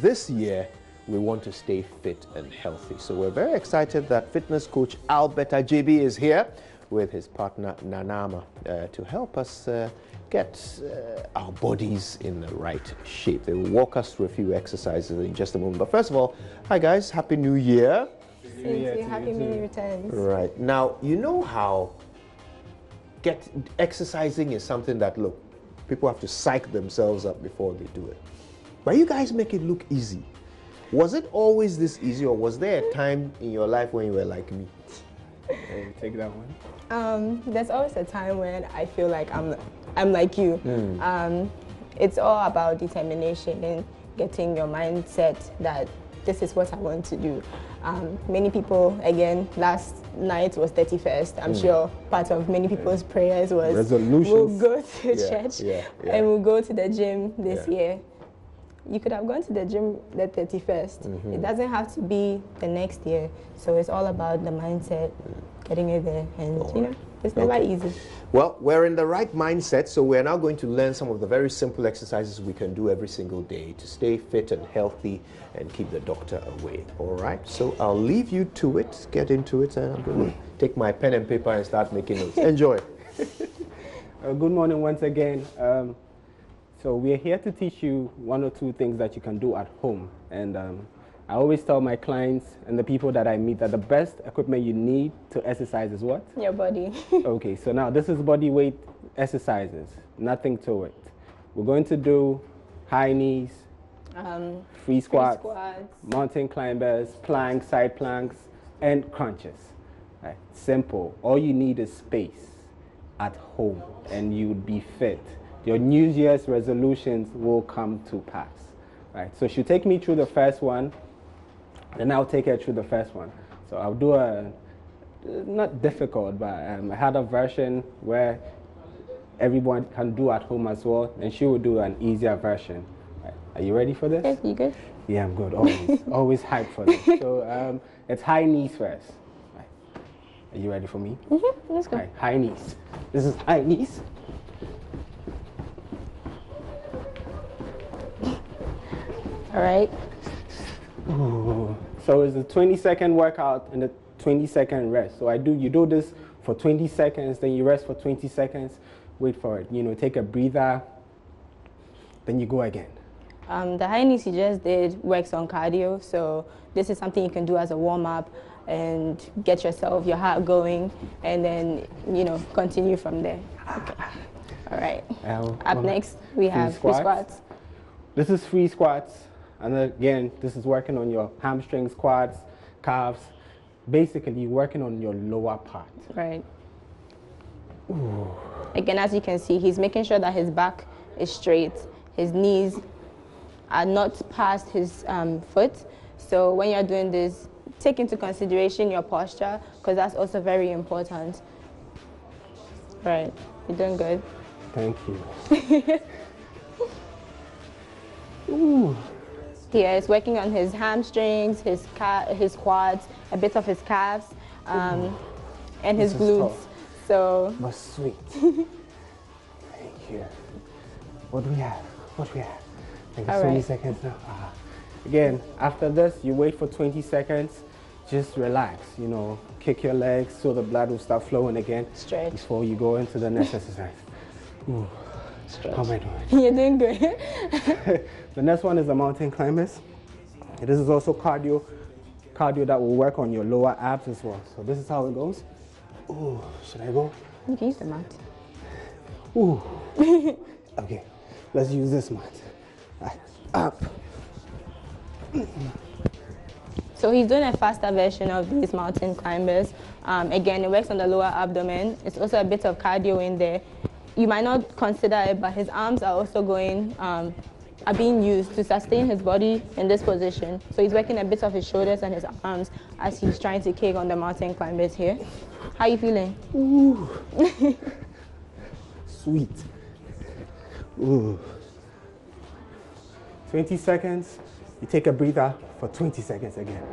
This year, we want to stay fit and healthy. So we're very excited that fitness coach Alberta JB is here with his partner Nanama to help us get our bodies in the right shape. They will walk us through a few exercises in just a moment. But first of all, hi guys, Happy New Year. Happy New Year returns. Right. Now, you know how exercising is something that, look, people have to psych themselves up before they do it. But you guys make it look easy. Was it always this easy, or was there a time in your life when you were like me? Take that one. There's always a time when I feel like I'm like you. It's all about determination and getting your mindset that this is what I want to do. Many people, again, last night was 31st. I'm sure part of many people's prayers was resolutions. We'll go to church and we'll go to the gym this year. You could have gone to the gym the 31st. It doesn't have to be the next year. So it's all about the mindset, getting it there. And, you know, it's never easy. Well, we're in the right mindset, so we're now going to learn some of the very simple exercises we can do every single day to stay fit and healthy and keep the doctor away. All right? So I'll leave you to it, get into it, and I'm going to take my pen and paper and start making notes. Enjoy. Good morning once again. So we're here to teach you one or two things that you can do at home. And I always tell my clients and the people that I meet that the best equipment you need to exercise is what? Your body. Okay, so now this is body weight exercises, nothing to it. We're going to do high knees, free squats, mountain climbers, planks, side planks, and crunches. Right. Simple. All you need is space at home and you'll be fit. Your New Year's resolutions will come to pass. Right. So she'll take me through the first one, then I'll take her through the first one. So I'll do a, not difficult, but I had a version where everyone can do at home as well, and she will do an easier version. Right. Are you ready for this? Yes, you good? Yeah, I'm good. Always, always hyped for this. So it's high knees first. Right. Are you ready for me? Let's go. Right. High knees. This is high knees. All right. Ooh. So it's a 20-second workout and a 20-second rest. So you do this for 20 seconds, then you rest for 20 seconds, wait for it. You know, take a breather, then you go again. The high knees you just did works on cardio, so this is something you can do as a warm-up and get your heart going, and then, you know, continue from there. Okay. All right. Up next, we have free squats. This is free squats. And again, this is working on your hamstrings, quads, calves, basically working on your lower part. Right. Ooh. Again, as you can see, he's making sure that his back is straight, his knees are not past his foot. So when you're doing this, take into consideration your posture, because that's also very important. Right. You're doing good. Thank you. Ooh. Here is working on his hamstrings, his quads, a bit of his calves, and his glutes. So. But sweet. Thank you. What do we have? What do we have? I think it's 20 seconds now. Again, after this, you wait for 20 seconds. Just relax. You know, kick your legs so the blood will start flowing again. Stretch. Before you go into the next exercise. Ooh. Stretch. How am I doing? You're doing good. The next one is the mountain climbers. This is also cardio that will work on your lower abs as well. So this is how it goes. Ooh, should I go? You can use the mat. Ooh. Okay, let's use this mat. Right. Up. So he's doing a faster version of these mountain climbers. Again, it works on the lower abdomen. It's also a bit of cardio in there. You might not consider it, but his arms are also are being used to sustain his body in this position. So he's working a bit of his shoulders and his arms as he's trying to kick on the mountain climbers here. How are you feeling? Ooh. Sweet. Ooh. 20 seconds. You take a breather for 20 seconds again.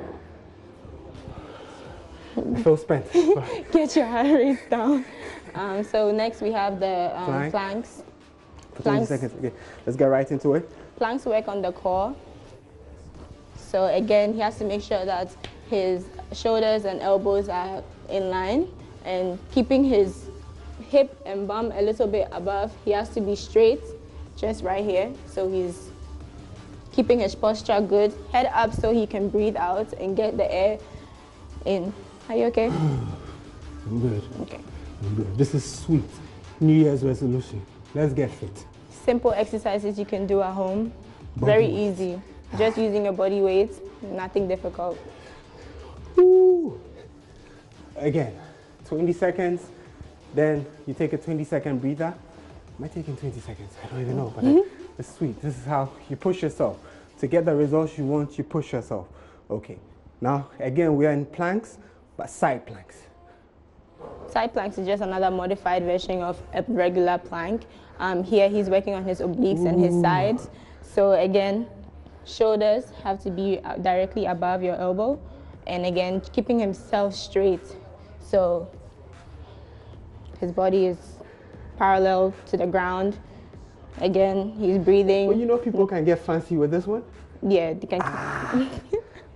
I feel spent. Get your heart rate down. So next we have the planks. For 20 seconds. Okay. Let's get right into it. Planks work on the core. So again, he has to make sure that his shoulders and elbows are in line, and keeping his hip and bum a little bit above. He has to be straight, just right here. So he's keeping his posture good. Head up so he can breathe out and get the air in. Are you okay? I'm good. Okay. I'm good. This is sweet. New Year's resolution. Let's get fit. Simple exercises you can do at home. Very easy. Just using your body weight. Nothing difficult. Woo. Again, 20 seconds. Then you take a 20-second breather. Am I taking 20 seconds? I don't even know, but it's sweet. This is how you push yourself. To get the results you want, you push yourself. Okay. Now, again, we are in planks, but side planks. Side planks is just another modified version of a regular plank. Here he's working on his obliques and his sides. So again, shoulders have to be directly above your elbow. And again, keeping himself straight. So his body is parallel to the ground. Again, he's breathing. Well, you know people can get fancy with this one? Yeah, they can.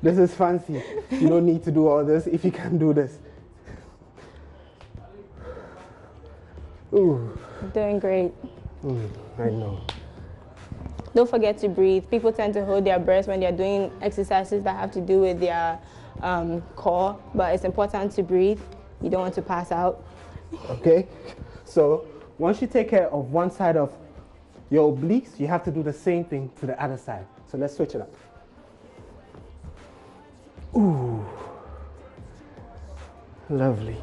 This is fancy. You don't need to do all this if you can do this. Ooh. Doing great. I know. Don't forget to breathe. People tend to hold their breath when they're doing exercises that have to do with their core, but it's important to breathe. You don't want to pass out. Okay, so once you take care of one side of your obliques, you have to do the same thing to the other side. So let's switch it up. Ooh, lovely.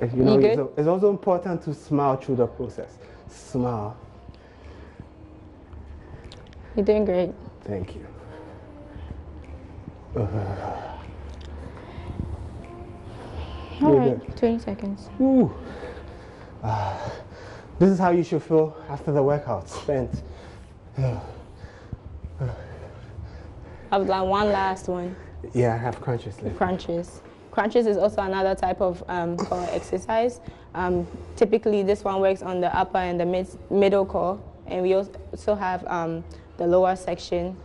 You know, it's also important to smile through the process. Smile. You're doing great. Thank you. All right, 20 seconds. Ooh. This is how you should feel after the workout. Spent. I've done one last one. Yeah, I have crunches left. Crunches. Crunches is also another type of core exercise. Typically, this one works on the upper and the middle core, and we also have the lower section,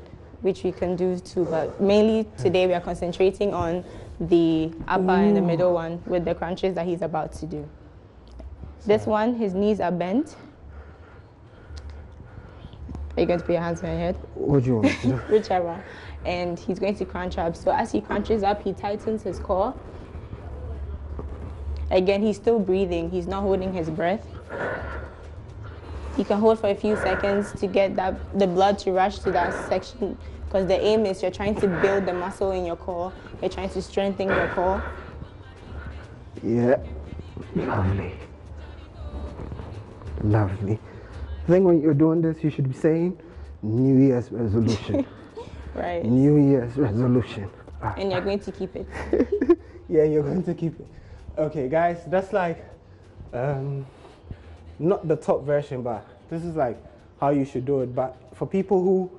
which we can do too. But mainly today, we are concentrating on the upper and the middle one with the crunches that he's about to do. This one, his knees are bent. Are you going to put your hands on your head? What do you want to do? Whichever. And he's going to crunch up. So as he crunches up, he tightens his core. Again, he's still breathing. He's not holding his breath. You can hold for a few seconds to get the blood to rush to that section, because the aim is you're trying to build the muscle in your core. You're trying to strengthen your core. Yeah. Lovely. Lovely. I think when you're doing this, you should be saying New Year's resolution. Right. New Year's resolution. And you're going to keep it. Yeah, you're going to keep it. Okay, guys, that's like not the top version, but this is like how you should do it. But for people who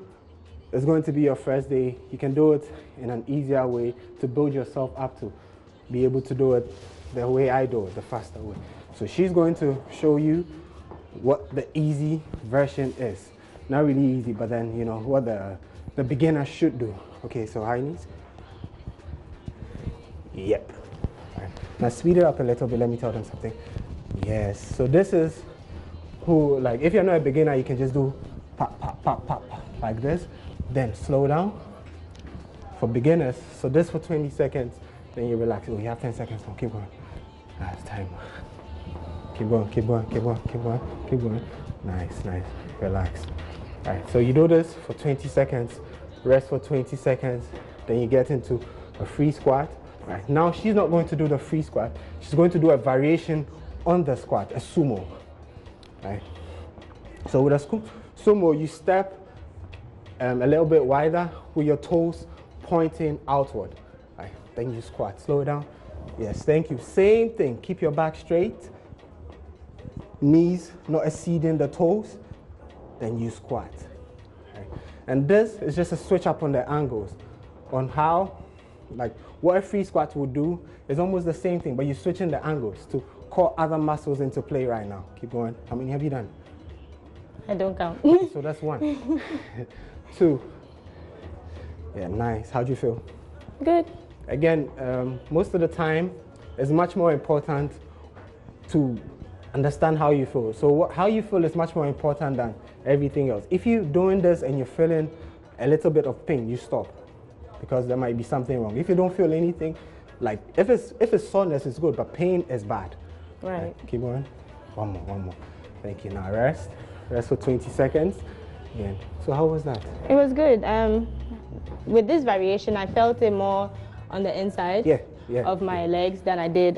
it's going to be your first day, you can do it in an easier way to build yourself up to be able to do it the way I do it, the faster way. So she's going to show you what the easy version is. Not really easy, but then you know what the beginner should do. Okay, so high knees. Yep. All right. Now speed it up a little bit. Let me tell them something. Yes. So this is who, like, if you're not a beginner, you can just do pop, pop, pop, pop, pop, like this. Then slow down for beginners. So this for 20 seconds. Then you relax. Oh, you have 10 seconds. So keep going. That's time. Keep going, keep going, keep going, keep going, keep going. Nice, nice. Relax. All right, so you do this for 20 seconds, rest for 20 seconds, then you get into a free squat. All right, now she's not going to do the free squat. She's going to do a variation on the squat, a sumo. All right. So with a sumo, you step a little bit wider with your toes pointing outward. All right, then you squat. Slow it down. Yes, thank you. Same thing. Keep your back straight. Knees not exceeding the toes, then you squat. Okay. And this is just a switch up on the angles on how, like what a free squat would do is almost the same thing, but you're switching the angles to call other muscles into play right now. Keep going. How many have you done? I don't count. So that's 1. 2. Yeah, nice. How'd you feel? Good. Again, most of the time, it's much more important to understand how you feel. So how you feel is much more important than everything else. If you're doing this and you're feeling a little bit of pain, you stop, because there might be something wrong. If you don't feel anything, like if it's soreness, it's good, but pain is bad. Right. Keep going. One more. Thank you. Now rest for 20 seconds. Yeah. So how was that? It was good. With this variation, I felt it more on the inside of my legs than I did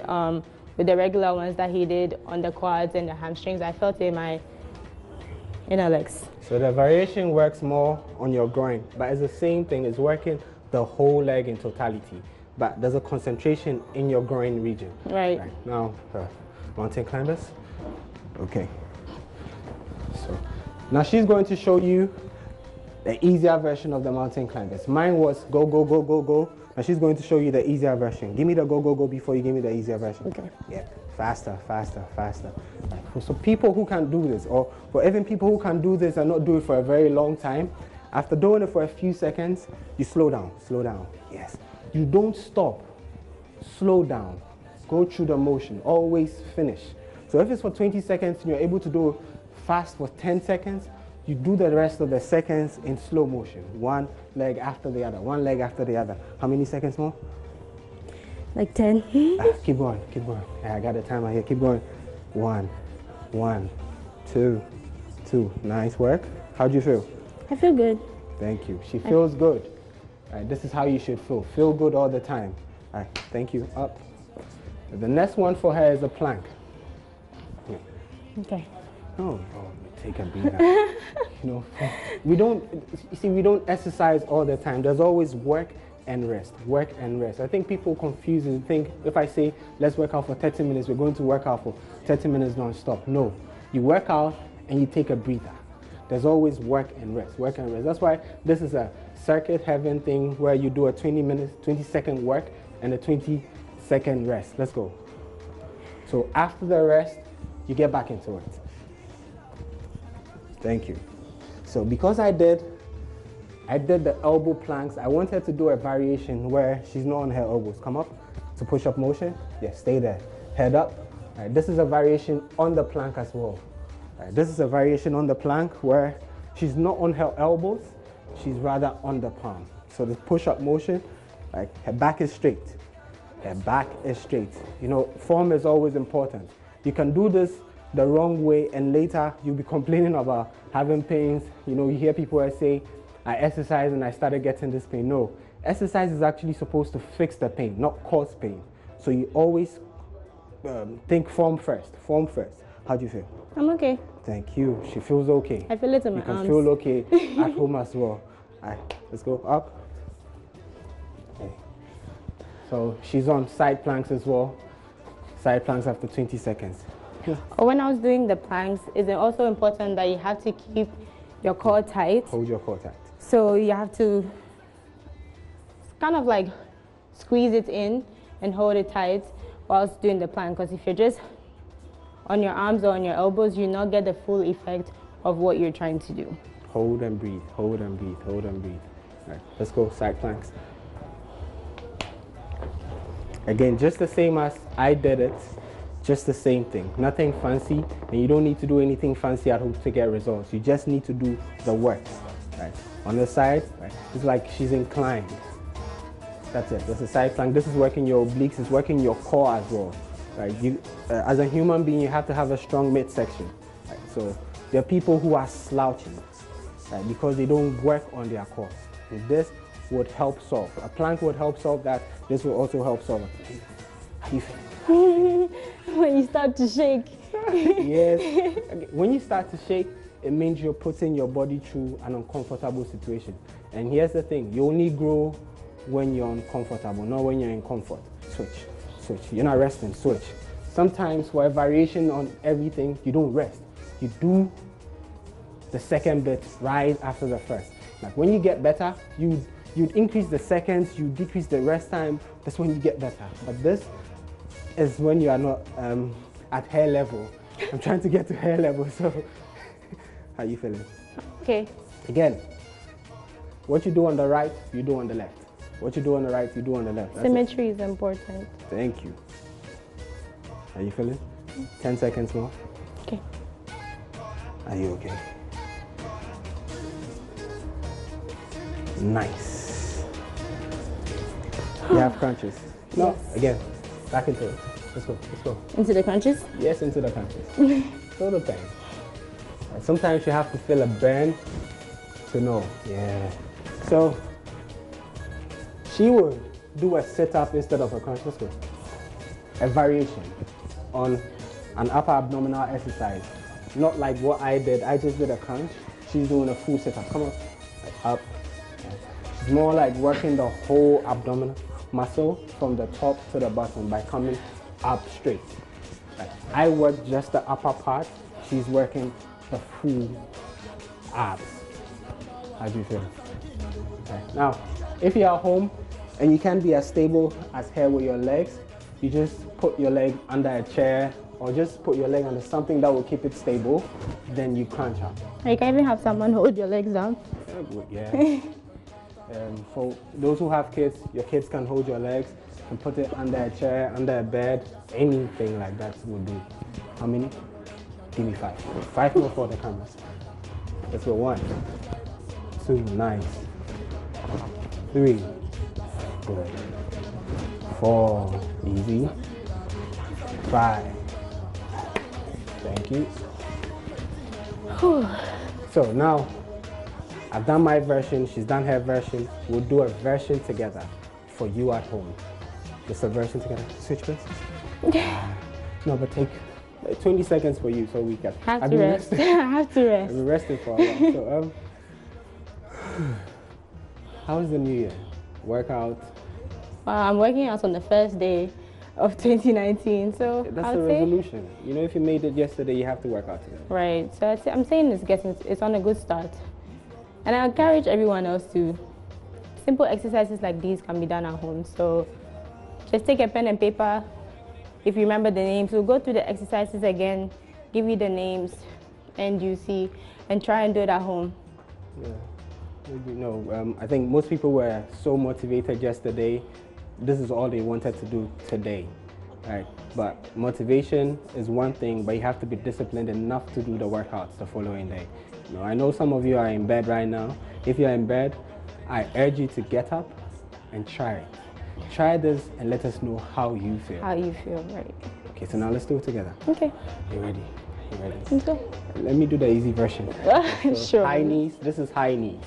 with the regular ones that he did on the quads and the hamstrings. I felt it in my inner legs. So the variation works more on your groin, but it's the same thing. It's working the whole leg in totality, but there's a concentration in your groin region. Right. Now, mountain climbers. Okay. So now she's going to show you the easier version of the mountain climbers. Mine was go, go, go, go, go. Now she's going to show you the easier version. Give me the go, go, go before you give me the easier version. Okay. Yeah. Faster, faster, faster. Right. So people who can do this, or for even people who can do this and not do it for a very long time, after doing it for a few seconds, you slow down, slow down. Yes. You don't stop. Slow down. Go through the motion. Always finish. So if it's for 20 seconds and you're able to do it fast for 10 seconds, you do the rest of the seconds in slow motion. One leg after the other, one leg after the other. How many seconds more? Like 10. Keep going, keep going. I got the timer here. Keep going. 1, 2, 2. Nice work. How'd you feel? I feel good. Thank you. She feels good. All right, this is how you should feel. Feel good all the time. All right, thank you. Up. The next one for her is a plank. Yeah. Okay. Oh, take a breather. We don't exercise all the time. There's always work and rest, work and rest. I think people confuse and think if I say let's work out for 30 minutes, we're going to work out for 30 minutes non-stop. No, you work out and you take a breather. There's always work and rest, work and rest. That's why this is a circuit heaven thing where you do a 20-second work and a 20-second rest. Let's go. So after the rest, you get back into it. Thank you. So because I did the elbow planks, I want her to do a variation where she's not on her elbows. Come up to push-up motion. Yeah, stay there. Head up. All right, this is a variation on the plank as well. All right, this is a variation on the plank where she's not on her elbows, she's rather on the palm. So the push-up motion, like her back is straight. Her back is straight. Form is always important. You can do this the wrong way and later you'll be complaining about having pains. You hear people say, I exercised and I started getting this pain. No, exercise is actually supposed to fix the pain, not cause pain. So you always think form first, form first. How do you feel? I'm okay. Thank you. She feels okay. I feel it in my arms. You can feel okay at home as well. All right, let's go up. Okay. So she's on side planks as well. Side planks after 20 seconds. When I was doing the planks, it's also important that you have to keep your core tight. Hold your core tight. So you have to kind of like squeeze it in and hold it tight whilst doing the plank. Because if you're just on your arms or on your elbows, you not get the full effect of what you're trying to do. Hold and breathe, hold and breathe, hold and breathe. All right, let's go side planks. Again, just the same as I did it. Just the same thing, nothing fancy, and you don't need to do anything fancy at home to get results. You just need to do the work. Right? On the side, right? It's like she's inclined. That's it. That's a side plank. This is working your obliques. It's working your core as well. Right? As a human being, you have to have a strong midsection. Right? So there are people who are slouching, right? Because they don't work on their core. And this would help solve. A plank would help solve that. This will also help solve it. How do you feel? When you start to shake. Yes. When you start to shake, it means you're putting your body through an uncomfortable situation. And here's the thing, you only grow when you're uncomfortable, not when you're in comfort. Switch, switch. You're not resting, switch. Sometimes for a variation on everything, you don't rest. You do the second bit right after the first. Like when you get better, you'd increase the seconds, you decrease the rest time. That's when you get better. But this is when you are not at hair level. I'm trying to get to hair level, so How you feeling? Okay. Again, what you do on the right, you do on the left. What you do on the right, you do on the left. That's Symmetry is important. Thank you. Are you feeling? 10 seconds more. Okay. Are you okay? Nice. You have crunches. No, Yes. again, back into it. Let's go, let's go. Into the crunches? Yes, into the crunches. Feel the pain. Sometimes you have to feel a burn to know. Yeah. So, she would do a sit-up instead of a crunch. Let's go. A variation on an upper abdominal exercise. Not like what I did. I just did a crunch. She's doing a full sit-up. Come on. Up. It's more like working the whole abdominal muscle from the top to the bottom by coming up straight. I work just the upper part. She's working the full abs. How do you feel? Okay. Now, if you're at home and you can't be as stable as here with your legs, you just put your leg under a chair or just put your leg under something that will keep it stable, then you crunch up. You can even have someone hold your legs down. Yeah. For those who have kids, your kids can hold your legs and put it under a chair, under a bed, anything like that will do. How many? Give me 5. 5 more for the cameras. Let's go. 1, 2, nice. 3, good. 4, easy. 5. Thank you. So now, I've done my version, she's done her version. We'll do a version together for you at home. Just a version together. Switch, please. No, but take 20 seconds for you so we can. Have to rest. I have to rest. I've been resting for a while. So, how was the new year? Workout? I'm working out on the first day of 2019, so That's I'll a say, resolution. You know, if you made it yesterday, you have to work out today. right. So I'm saying it's on a good start, and I encourage everyone else to. Simple exercises like these can be done at home. So just take a pen and paper. If you remember the names, we'll go through the exercises again, give you the names, and you see, and try and do it at home. Yeah. You know, I think most people were so motivated yesterday. This is all they wanted to do today, right? But motivation is one thing, but you have to be disciplined enough to do the workouts the following day. You know, I know some of you are in bed right now. If you're in bed, I urge you to get up and try it. Try this and let us know how you feel. How you feel, right? Okay, so now let's do it together. Okay. You ready? You ready? Let's go. Let me do the easy version. So Sure. High knees. This is high knees.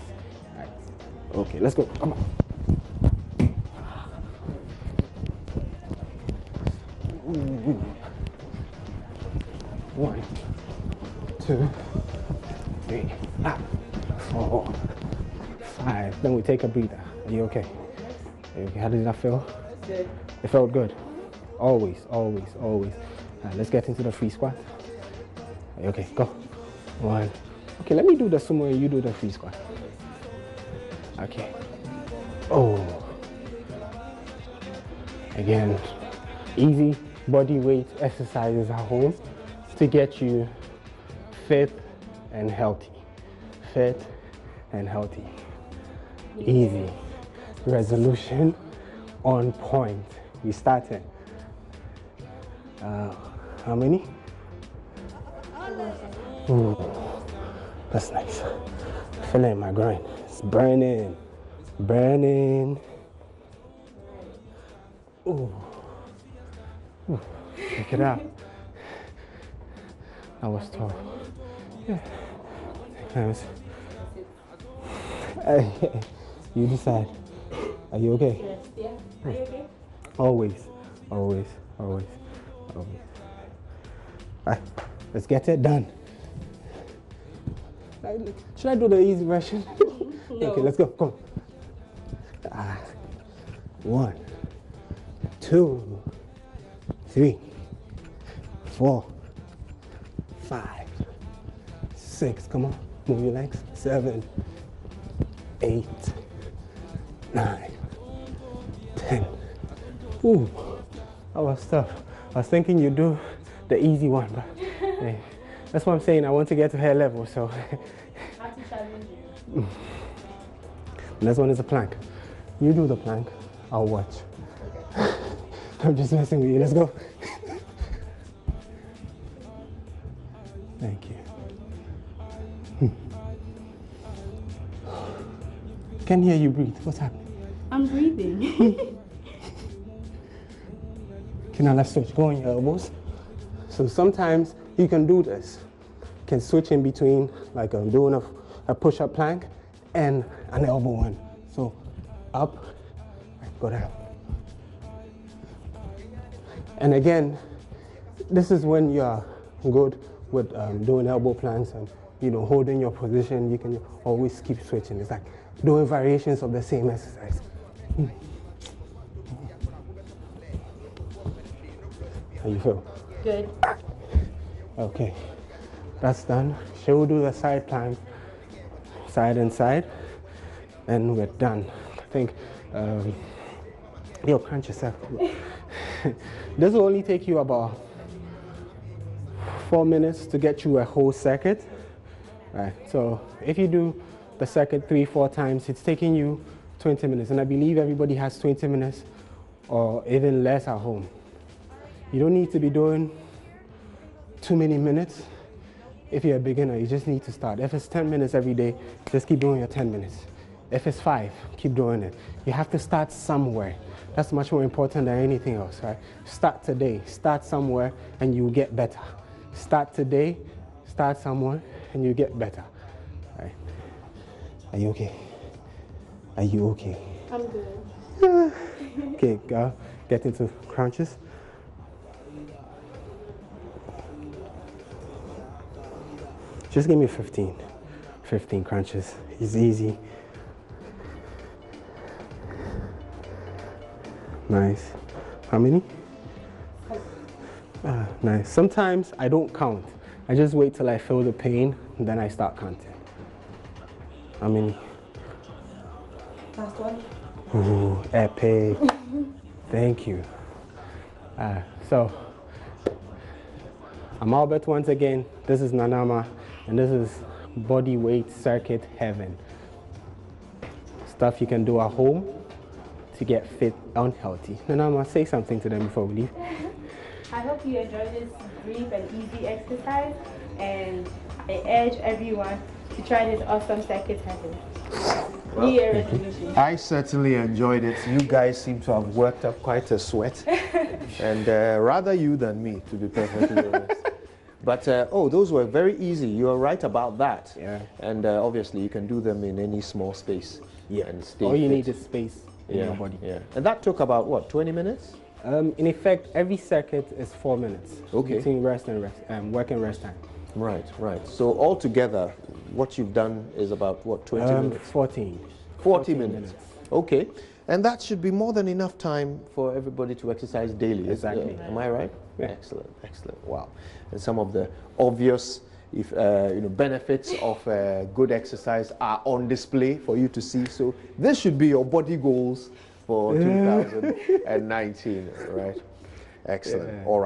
Right. Okay, let's go. Come on. 1, 2, 3, 4, 5. Then we take a breather. Are you okay? Are you okay? How did that feel? Good. It felt good. Always, always, always. Let's get into the free squat. Are you okay? Go. 1. Okay, let me do the sumo and you do the free squat. Okay. Oh. Again, easy body weight exercises at home to get you fit and healthy. Fit and healthy. Easy. Resolution on point. We started. How many? Ooh, that's nice. Feeling my groin. It's burning. Burning. Ooh. Ooh. Check it out. That was tough. Yeah. Sometimes. You decide. Are you okay? Yes, yeah. Are you okay? Always, always, always, always. All right, let's get it done. Should I do the easy version? No. Okay, let's go. Come on. 1, 2, 3, 4, 5, 6. Come on, move your legs. 7, 8, 9, 10. Ooh, that was tough. I was thinking you do the easy one, but hey, That's what I'm saying. I want to get to her level, so. I have to challenge you. Next one is a plank. You do the plank, I'll watch. I'm just messing with you. Let's go. Thank you. Can't hear you breathe. What's happening? I'm breathing. Okay, now let's switch. Go on your elbows. So sometimes you can do this. You can switch in between, like doing a push-up plank and an elbow one. So up, go down. And again, this is when you're good with doing elbow planks and holding your position. You can always keep switching. It's like doing variations of the same exercise. How you feel? Good. Okay, that's done. Shall we do the side plank, side and side, and we're done. I think, crunch yourself. This will only take you about 4 minutes to get you a whole circuit. Right. So if you do the circuit 3-4 times, it's taking you 20 minutes, and I believe everybody has 20 minutes or even less at home. You don't need to be doing too many minutes. If you're a beginner, you just need to start. If it's 10 minutes every day, just keep doing your 10 minutes. If it's 5, keep doing it. You have to start somewhere. That's much more important than anything else, right? Start today, start somewhere, and you'll get better. Start today, start somewhere, and you get better. Right. Are you okay? Are you okay? I'm good. Okay, go. Get into crunches. Just give me 15 crunches. It's easy. Nice. How many? Nice. Sometimes I don't count. I just wait till I feel the pain, and then I start counting. How many? Last one. Ooh, epic. Thank you. So, I'm Albert once again. This is Nanama, and this is body weight circuit heaven. Stuff you can do at home to get fit and healthy. Nanama, say something to them before we leave. I hope you enjoy this brief and easy exercise, and I urge everyone to try this awesome circuit heaven. New Year resolution. I certainly enjoyed it. You guys seem to have worked up quite a sweat, and rather you than me, to be perfectly honest. But those were very easy. You are right about that. Yeah. And obviously, you can do them in any small space. Yeah. And stay All you fit. need is space in your body. Yeah. And that took about what, 20 minutes? In effect, every circuit is 4 minutes. Okay. Between rest and work and rest time. Right, right. So altogether, what you've done is about what, 20 minutes? 40 minutes. Okay. And that should be more than enough time for everybody to exercise daily. Exactly. Am I right? Yeah. Excellent, excellent. Wow. And some of the obvious benefits of good exercise are on display for you to see. So this should be your body goals for 2019, right? Excellent. Yeah. All right.